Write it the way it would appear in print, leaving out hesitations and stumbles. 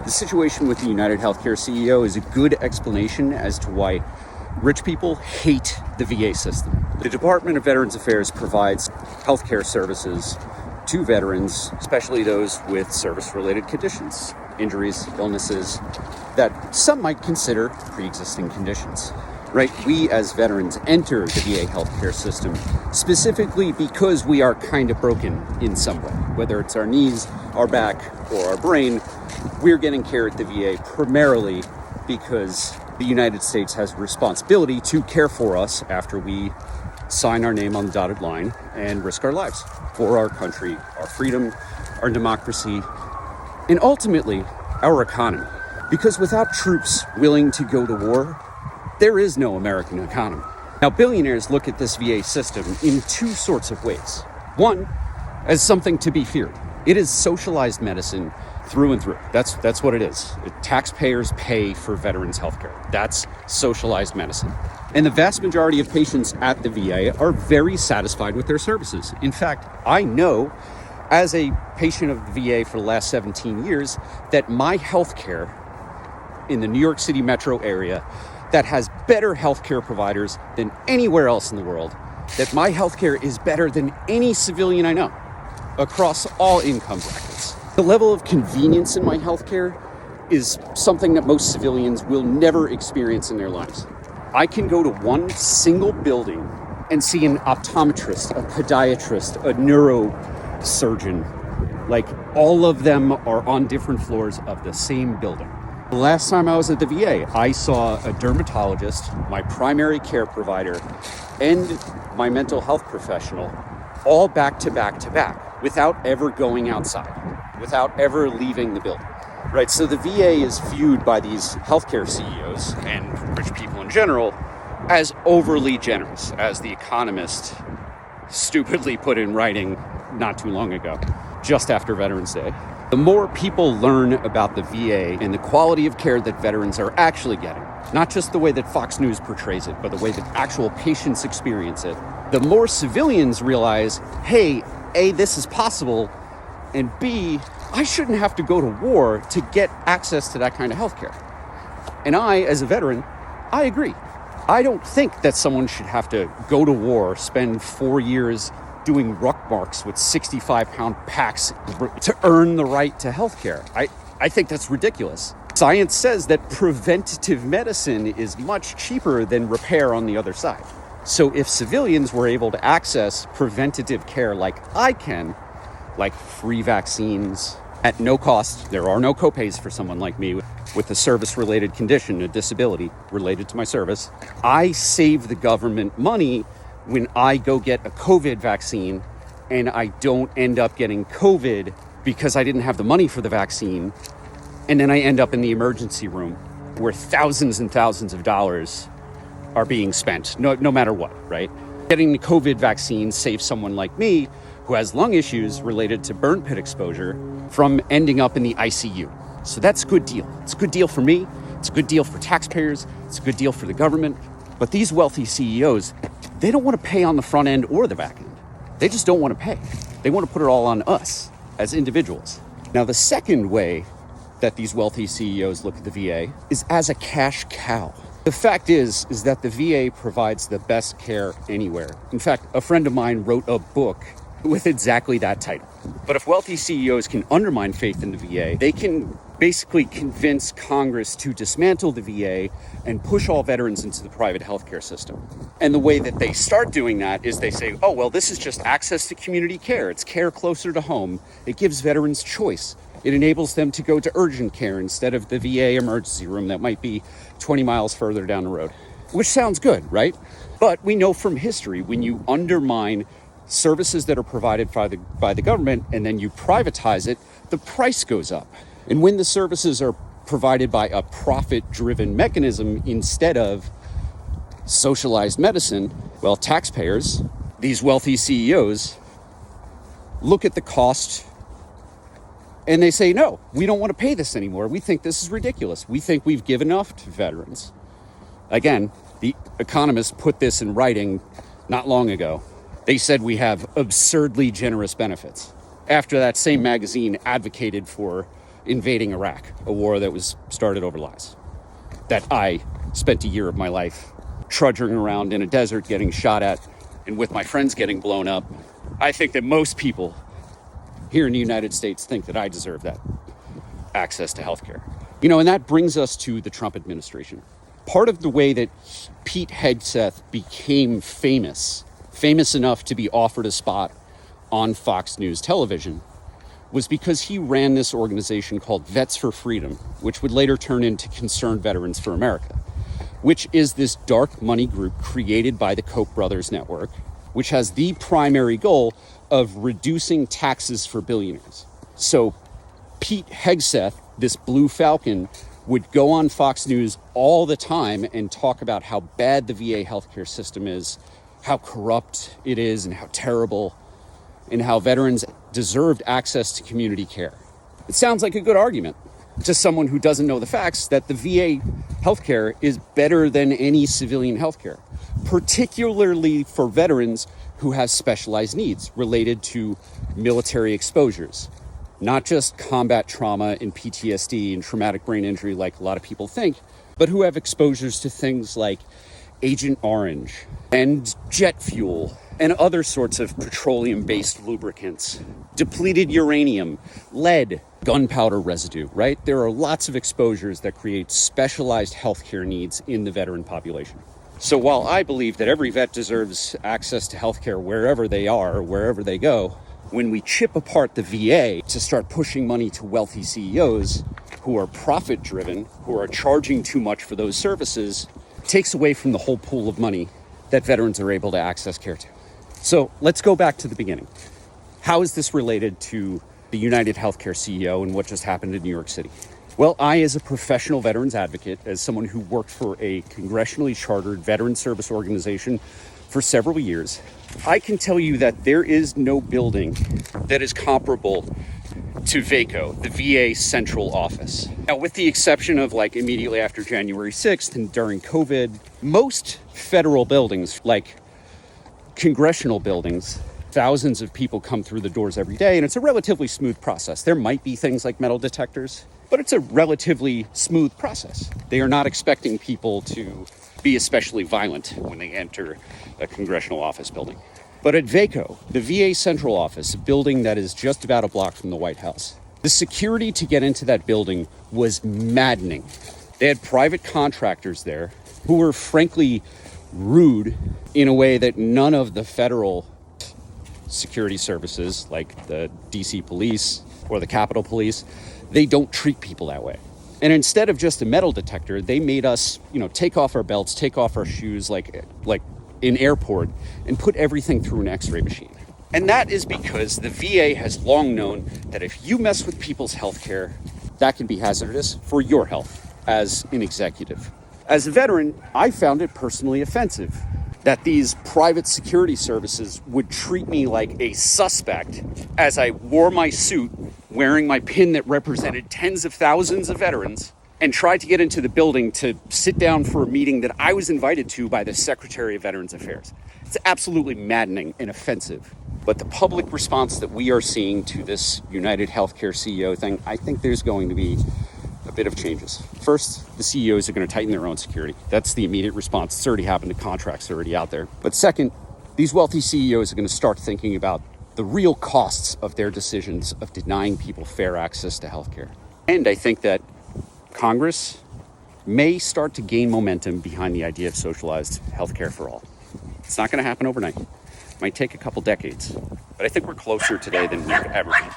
The situation with the United Healthcare CEO is a good explanation as to why rich people hate the VA system. The Department of Veterans Affairs provides healthcare services to veterans, especially those with service-related conditions, injuries, illnesses that some might consider pre-existing conditions. Right? We as veterans enter the VA healthcare system specifically because we are kind of broken in some way. Whether it's our knees, our back, or our brain, we're getting care at the VA primarily because the United States has a responsibility to care for us after we sign our name on the dotted line and risk our lives for our country, our freedom, our democracy, and ultimately our economy. Because without troops willing to go to war, there is no American economy. Now, billionaires look at this VA system in two sorts of ways. One, as something to be feared. It is socialized medicine through and through. That's what it is. Taxpayers pay for veterans' healthcare. That's socialized medicine. And the vast majority of patients at the VA are very satisfied with their services. In fact, I know, as a patient of the VA for the last 17 years, that my healthcare in the New York City metro area that has better healthcare providers than anywhere else in the world, that my healthcare is better than any civilian I know across all income brackets. The level of convenience in my healthcare is something that most civilians will never experience in their lives. I can go to one single building and see an optometrist, a podiatrist, a neurosurgeon. Like, all of them are on different floors of the same building. The last time I was at the VA, I saw a dermatologist, my primary care provider, and my mental health professional all back to back to back without ever going outside, without ever leaving the building. Right, so the VA is viewed by these healthcare CEOs and rich people in general as overly generous, as The Economist stupidly put in writing not too long ago, just after Veterans Day. The more people learn about the VA and the quality of care that veterans are actually getting, not just the way that Fox News portrays it, but the way that actual patients experience it, the more civilians realize, hey, A, this is possible, and B, I shouldn't have to go to war to get access to that kind of healthcare. And I, as a veteran, I agree. I don't think that someone should have to go to war, spend 4 years doing ruck marks with 65-pound packs to earn the right to healthcare. I think that's ridiculous. Science says that preventative medicine is much cheaper than repair on the other side. So if civilians were able to access preventative care like I can, like free vaccines at no cost, there are no copays for someone like me with a service-related condition, a disability related to my service, I save the government money when I go get a COVID vaccine and I don't end up getting COVID because I didn't have the money for the vaccine, and then I end up in the emergency room where thousands and thousands of dollars are being spent, no matter what, right? Getting the COVID vaccine saves someone like me who has lung issues related to burn pit exposure from ending up in the ICU. So that's a good deal. It's a good deal for me. It's a good deal for taxpayers. It's a good deal for the government. But these wealthy CEOs, they don't want to pay on the front end or the back end. They just don't want to pay. They want to put it all on us as individuals. Now, the second way that these wealthy CEOs look at the VA is as a cash cow. The fact is that the VA provides the best care anywhere. In fact, a friend of mine wrote a book with exactly that title. But if wealthy CEOs can undermine faith in the VA, they can basically convince Congress to dismantle the VA and push all veterans into the private healthcare system. And the way that they start doing that is they say, oh, well, this is just access to community care. It's care closer to home. It gives veterans choice. It enables them to go to urgent care instead of the VA emergency room that might be 20 miles further down the road. Which sounds good, right? But we know from history, when you undermine services that are provided by the government and then you privatize it, the price goes up. And when the services are provided by a profit-driven mechanism instead of socialized medicine, well, taxpayers, these wealthy CEOs, look at the cost and they say, no, we don't want to pay this anymore. We think this is ridiculous. We think we've given enough to veterans. Again, The Economist put this in writing not long ago. They said we have absurdly generous benefits. After that same magazine advocated for invading Iraq, a war that was started over lies. That I spent a year of my life trudging around in a desert getting shot at and with my friends getting blown up. I think that most people here in the United States think that I deserve that access to healthcare. And that brings us to the Trump administration. Part of the way that Pete Hegseth became famous enough to be offered a spot on Fox News television, was because he ran this organization called Vets for Freedom, which would later turn into Concerned Veterans for America, which is this dark money group created by the Koch brothers network, which has the primary goal of reducing taxes for billionaires. So Pete Hegseth, this Blue Falcon, would go on Fox News all the time and talk about how bad the VA healthcare system is, how corrupt it is, and how terrible, and how veterans deserved access to community care. It sounds like a good argument to someone who doesn't know the facts that the VA healthcare is better than any civilian healthcare, particularly for veterans who have specialized needs related to military exposures. Not just combat trauma and PTSD and traumatic brain injury like a lot of people think, but who have exposures to things like Agent Orange and jet fuel and other sorts of petroleum-based lubricants, depleted uranium, lead, gunpowder residue, right? There are lots of exposures that create specialized healthcare needs in the veteran population. So while I believe that every vet deserves access to healthcare wherever they are, wherever they go, when we chip apart the VA to start pushing money to wealthy CEOs who are profit-driven, who are charging too much for those services, it takes away from the whole pool of money that veterans are able to access care to. So let's go back to the beginning. How is this related to the United Healthcare CEO and what just happened in New York City? Well, I, as a professional veterans advocate, as someone who worked for a congressionally chartered veteran service organization for several years, I can tell you that there is no building that is comparable to VACO, the VA central office. Now, with the exception of immediately after January 6th and during COVID, most federal buildings, like congressional buildings, thousands of people come through the doors every day, and it's a relatively smooth process. There might be things like metal detectors, but it's a relatively smooth process. They are not expecting people to be especially violent when they enter a congressional office building. But at VACO, the VA central office, a building that is just about a block from the White House, the security to get into that building was maddening. They had private contractors there who were frankly rude in a way that none of the federal security services, like the DC police or the Capitol Police, they don't treat people that way. And instead of just a metal detector, they made us, take off our belts, take off our shoes like in airport and put everything through an X-ray machine. And that is because the VA has long known that if you mess with people's healthcare, that can be hazardous for your health as an executive. As a veteran, I found it personally offensive that these private security services would treat me like a suspect as I wore my suit, wearing my pin that represented tens of thousands of veterans, and tried to get into the building to sit down for a meeting that I was invited to by the Secretary of Veterans Affairs. It's absolutely maddening and offensive. But the public response that we are seeing to this United Healthcare CEO thing, I think there's going to be a bit of changes. First, the CEOs are going to tighten their own security. That's the immediate response. It's already happened. The contracts are already out there. But second, these wealthy CEOs are going to start thinking about the real costs of their decisions of denying people fair access to healthcare. And I think that Congress may start to gain momentum behind the idea of socialized healthcare for all. It's not going to happen overnight. It might take a couple decades, but I think we're closer today than we've ever been.